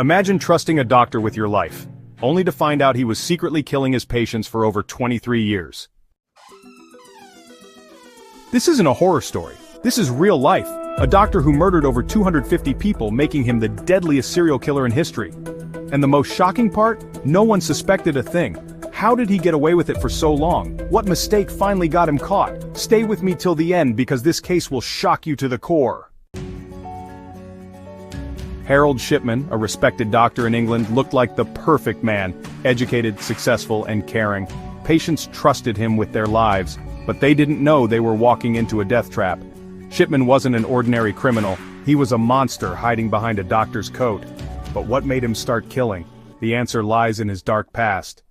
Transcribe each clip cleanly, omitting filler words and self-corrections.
Imagine trusting a doctor with your life, only to find out he was secretly killing his patients for over 23 years. This isn't a horror story. This is real life. A doctor who murdered over 250 people, making him the deadliest serial killer in history. And the most shocking part? No one suspected a thing. How did he get away with it for so long? What mistake finally got him caught? Stay with me till the end because this case will shock you to the core. Harold Shipman, a respected doctor in England, looked like the perfect man, educated, successful, and caring. Patients trusted him with their lives, but they didn't know they were walking into a death trap. Shipman wasn't an ordinary criminal, he was a monster hiding behind a doctor's coat. But what made him start killing? The answer lies in his dark past.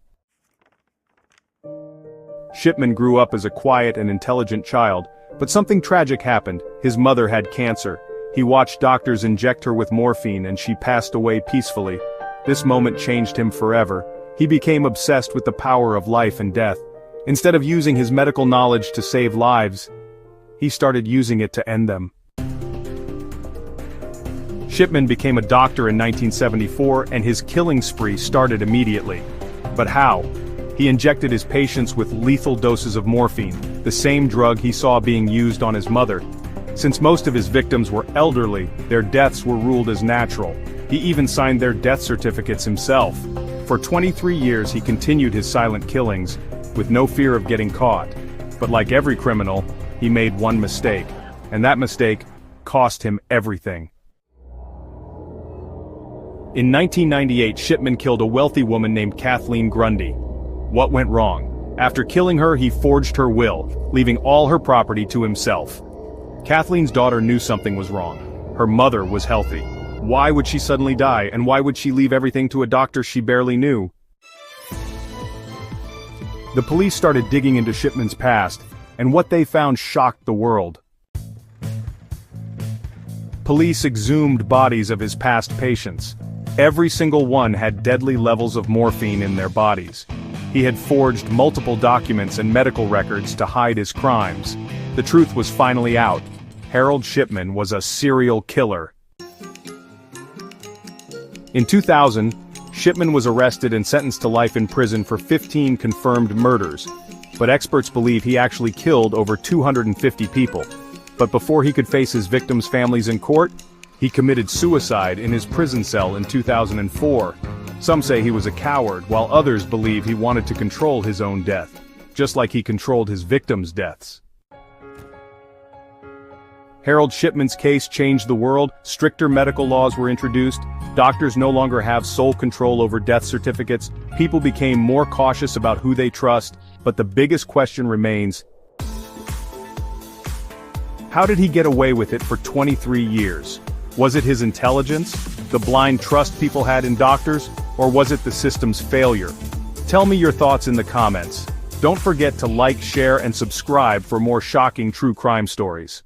Shipman grew up as a quiet and intelligent child, but something tragic happened. His mother had cancer. He watched doctors inject her with morphine and she passed away peacefully. This moment changed him forever. He became obsessed with the power of life and death. Instead of using his medical knowledge to save lives, he started using it to end them. Shipman became a doctor in 1974 and his killing spree started immediately. But how? He injected his patients with lethal doses of morphine, the same drug he saw being used on his mother. Since most of his victims were elderly, their deaths were ruled as natural. He even signed their death certificates himself. For 23 years he continued his silent killings, with no fear of getting caught. But like every criminal, he made one mistake, and that mistake cost him everything. In 1998, Shipman killed a wealthy woman named Kathleen Grundy. What went wrong? After killing her, he forged her will, leaving all her property to himself. Kathleen's daughter knew something was wrong. Her mother was healthy. Why would she suddenly die, and why would she leave everything to a doctor she barely knew? The police started digging into Shipman's past, and what they found shocked the world. Police exhumed bodies of his past patients. Every single one had deadly levels of morphine in their bodies. He had forged multiple documents and medical records to hide his crimes. The truth was finally out. Harold Shipman was a serial killer. In 2000, Shipman was arrested and sentenced to life in prison for 15 confirmed murders. But experts believe he actually killed over 250 people. But before he could face his victims' families in court, he committed suicide in his prison cell in 2004. Some say he was a coward, while others believe he wanted to control his own death, just like he controlled his victims' deaths. Harold Shipman's case changed the world. Stricter medical laws were introduced. Doctors no longer have sole control over death certificates. People became more cautious about who they trust. But the biggest question remains: how did he get away with it for 23 years? Was it his intelligence, the blind trust people had in doctors, or was it the system's failure? Tell me your thoughts in the comments. Don't forget to like, share, and subscribe for more shocking true crime stories.